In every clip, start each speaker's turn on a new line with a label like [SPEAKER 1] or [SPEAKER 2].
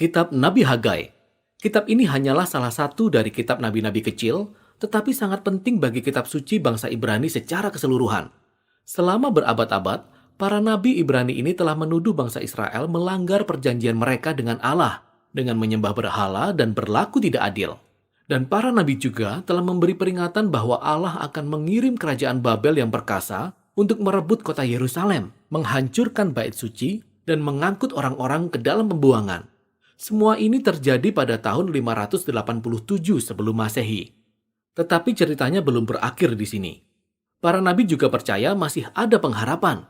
[SPEAKER 1] Kitab Nabi Hagai. Kitab ini hanyalah salah satu dari kitab nabi-nabi kecil, tetapi sangat penting bagi kitab suci bangsa Ibrani secara keseluruhan. Selama berabad-abad, para nabi Ibrani ini telah menuduh bangsa Israel melanggar perjanjian mereka dengan Allah, dengan menyembah berhala dan berlaku tidak adil. Dan para nabi juga telah memberi peringatan bahwa Allah akan mengirim kerajaan Babel yang perkasa untuk merebut kota Yerusalem, menghancurkan bait suci, dan mengangkut orang-orang ke dalam pembuangan. Semua ini terjadi pada tahun 587 sebelum Masehi. Tetapi ceritanya belum berakhir di sini. Para nabi juga percaya masih ada pengharapan.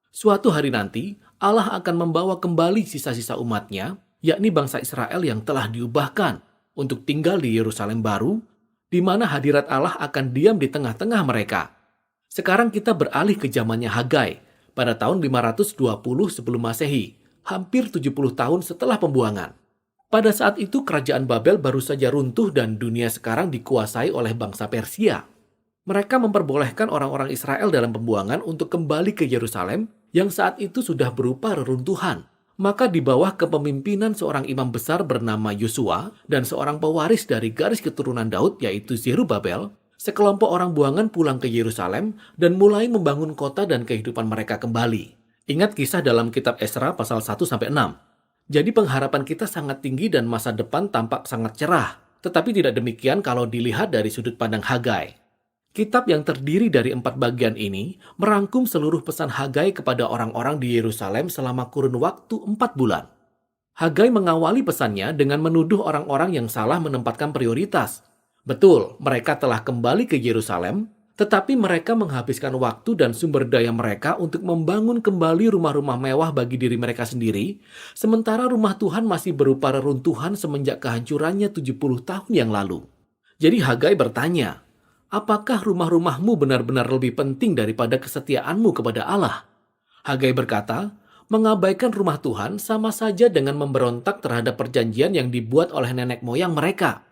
[SPEAKER 1] Suatu hari nanti, Allah akan membawa kembali sisa-sisa umatnya, yakni bangsa Israel yang telah diubahkan, untuk tinggal di Yerusalem baru, di mana hadirat Allah akan diam di tengah-tengah mereka. Sekarang kita beralih ke zamannya Hagai, pada tahun 520 sebelum Masehi, hampir 70 tahun setelah pembuangan. Pada saat itu kerajaan Babel baru saja runtuh dan dunia sekarang dikuasai oleh bangsa Persia. Mereka memperbolehkan orang-orang Israel dalam pembuangan untuk kembali ke Yerusalem yang saat itu sudah berupa reruntuhan. Maka di bawah kepemimpinan seorang imam besar bernama Yosua dan seorang pewaris dari garis keturunan Daud yaitu Zerubabel, sekelompok orang buangan pulang ke Yerusalem dan mulai membangun kota dan kehidupan mereka kembali. Ingat kisah dalam kitab Esra pasal 1-6. Jadi pengharapan kita sangat tinggi dan masa depan tampak sangat cerah. Tetapi tidak demikian kalau dilihat dari sudut pandang Hagai. Kitab yang terdiri dari 4 bagian ini merangkum seluruh pesan Hagai kepada orang-orang di Yerusalem selama kurun waktu 4 bulan. Hagai mengawali pesannya dengan menuduh orang-orang yang salah menempatkan prioritas. Betul, mereka telah kembali ke Yerusalem, tetapi mereka menghabiskan waktu dan sumber daya mereka untuk membangun kembali rumah-rumah mewah bagi diri mereka sendiri, sementara rumah Tuhan masih berupa reruntuhan semenjak kehancurannya 70 tahun yang lalu. Jadi Hagai bertanya, apakah rumah-rumahmu benar-benar lebih penting daripada kesetiaanmu kepada Allah? Hagai berkata, mengabaikan rumah Tuhan sama saja dengan memberontak terhadap perjanjian yang dibuat oleh nenek moyang mereka.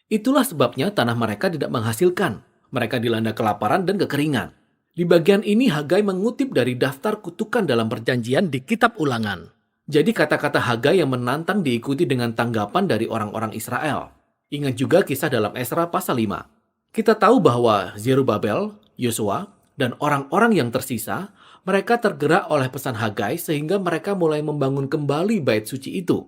[SPEAKER 1] Itulah sebabnya tanah mereka tidak menghasilkan. Mereka dilanda kelaparan dan kekeringan. Di bagian ini Hagai mengutip dari daftar kutukan dalam perjanjian di kitab Ulangan. Jadi kata-kata Hagai yang menantang diikuti dengan tanggapan dari orang-orang Israel. Ingat juga kisah dalam Esra pasal 5. Kita tahu bahwa Zerubabel, Yosua, dan orang-orang yang tersisa, mereka tergerak oleh pesan Hagai sehingga mereka mulai membangun kembali bait suci itu.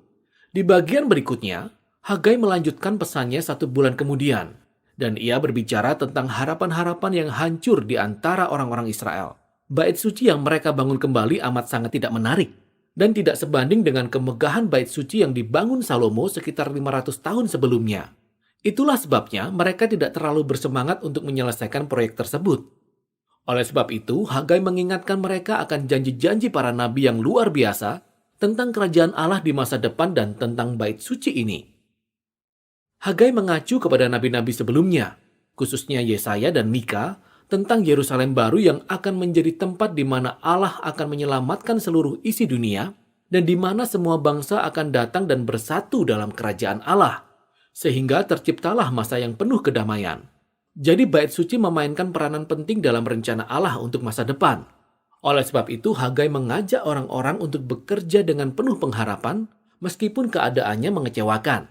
[SPEAKER 1] Di bagian berikutnya, Hagai melanjutkan pesannya 1 bulan kemudian. Dan ia berbicara tentang harapan-harapan yang hancur di antara orang-orang Israel. Bait suci yang mereka bangun kembali amat sangat tidak menarik. Dan tidak sebanding dengan kemegahan bait suci yang dibangun Salomo sekitar 500 tahun sebelumnya. Itulah sebabnya mereka tidak terlalu bersemangat untuk menyelesaikan proyek tersebut. Oleh sebab itu, Hagai mengingatkan mereka akan janji-janji para nabi yang luar biasa tentang kerajaan Allah di masa depan dan tentang bait suci ini. Hagai mengacu kepada nabi-nabi sebelumnya, khususnya Yesaya dan Mika, tentang Yerusalem baru yang akan menjadi tempat di mana Allah akan menyelamatkan seluruh isi dunia dan di mana semua bangsa akan datang dan bersatu dalam kerajaan Allah, sehingga terciptalah masa yang penuh kedamaian. Jadi bait suci memainkan peranan penting dalam rencana Allah untuk masa depan. Oleh sebab itu, Hagai mengajak orang-orang untuk bekerja dengan penuh pengharapan meskipun keadaannya mengecewakan.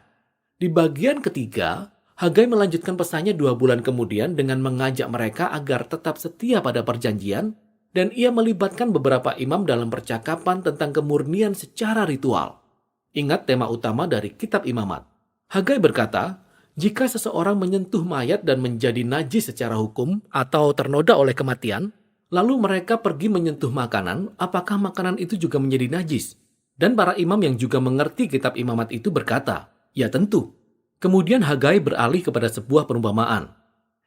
[SPEAKER 1] Di bagian ketiga, Hagai melanjutkan pesannya 2 bulan kemudian dengan mengajak mereka agar tetap setia pada perjanjian dan ia melibatkan beberapa imam dalam percakapan tentang kemurnian secara ritual. Ingat tema utama dari kitab Imamat. Hagai berkata, jika seseorang menyentuh mayat dan menjadi najis secara hukum atau ternoda oleh kematian, lalu mereka pergi menyentuh makanan, apakah makanan itu juga menjadi najis? Dan para imam yang juga mengerti kitab Imamat itu berkata, ya tentu. Kemudian Hagai beralih kepada sebuah perumpamaan.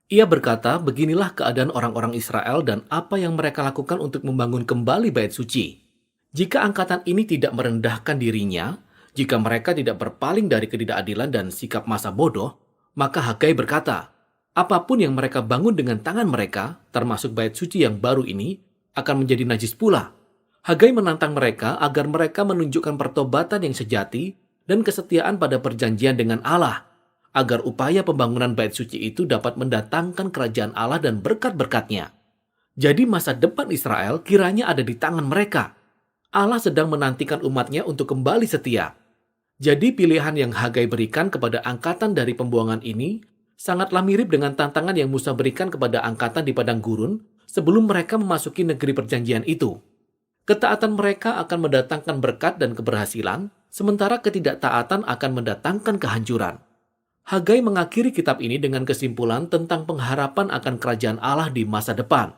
[SPEAKER 1] Ia berkata, beginilah keadaan orang-orang Israel dan apa yang mereka lakukan untuk membangun kembali bait suci. Jika angkatan ini tidak merendahkan dirinya, jika mereka tidak berpaling dari ketidakadilan dan sikap masa bodoh, maka Hagai berkata, apapun yang mereka bangun dengan tangan mereka, termasuk bait suci yang baru ini, akan menjadi najis pula. Hagai menantang mereka agar mereka menunjukkan pertobatan yang sejati dan kesetiaan pada perjanjian dengan Allah, agar upaya pembangunan bait suci itu dapat mendatangkan kerajaan Allah dan berkat-berkatnya. Jadi masa depan Israel kiranya ada di tangan mereka. Allah sedang menantikan umatnya untuk kembali setia. Jadi pilihan yang Hagai berikan kepada angkatan dari pembuangan ini sangatlah mirip dengan tantangan yang Musa berikan kepada angkatan di padang gurun sebelum mereka memasuki negeri perjanjian itu. Ketaatan mereka akan mendatangkan berkat dan keberhasilan, sementara ketidaktaatan akan mendatangkan kehancuran. Hagai mengakhiri kitab ini dengan kesimpulan tentang pengharapan akan kerajaan Allah di masa depan.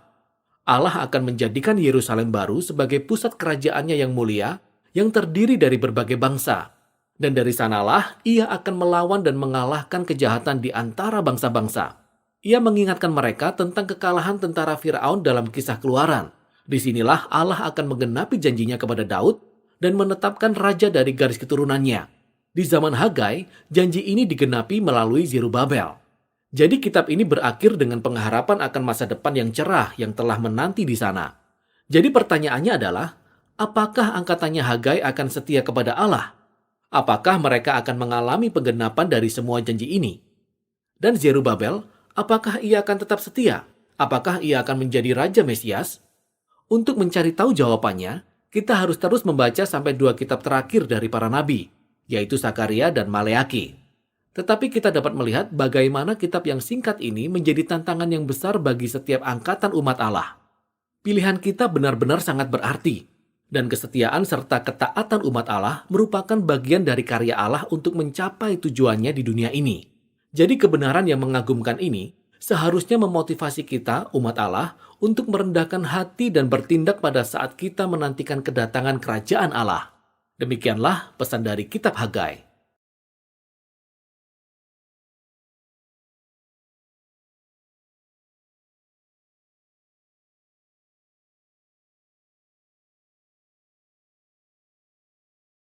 [SPEAKER 1] Allah akan menjadikan Yerusalem baru sebagai pusat kerajaannya yang mulia, yang terdiri dari berbagai bangsa. Dan dari sanalah ia akan melawan dan mengalahkan kejahatan di antara bangsa-bangsa. Ia mengingatkan mereka tentang kekalahan tentara Firaun dalam kisah Keluaran. Disinilah Allah akan menggenapi janjinya kepada Daud dan menetapkan raja dari garis keturunannya. Di zaman Hagai, janji ini digenapi melalui Zerubabel. Jadi kitab ini berakhir dengan pengharapan akan masa depan yang cerah yang telah menanti di sana. Jadi pertanyaannya adalah, apakah angkatannya Hagai akan setia kepada Allah? Apakah mereka akan mengalami penggenapan dari semua janji ini? Dan Zerubabel, apakah ia akan tetap setia? Apakah ia akan menjadi Raja Mesias? Untuk mencari tahu jawabannya, kita harus terus membaca sampai 2 kitab terakhir dari para nabi, yaitu Sakaria dan Maleaki. Tetapi kita dapat melihat bagaimana kitab yang singkat ini menjadi tantangan yang besar bagi setiap angkatan umat Allah. Pilihan kita benar-benar sangat berarti, dan kesetiaan serta ketaatan umat Allah merupakan bagian dari karya Allah untuk mencapai tujuannya di dunia ini. Jadi kebenaran yang mengagumkan ini seharusnya memotivasi kita, umat Allah, untuk merendahkan hati dan bertindak pada saat kita menantikan kedatangan kerajaan Allah. Demikianlah pesan dari kitab Hagai.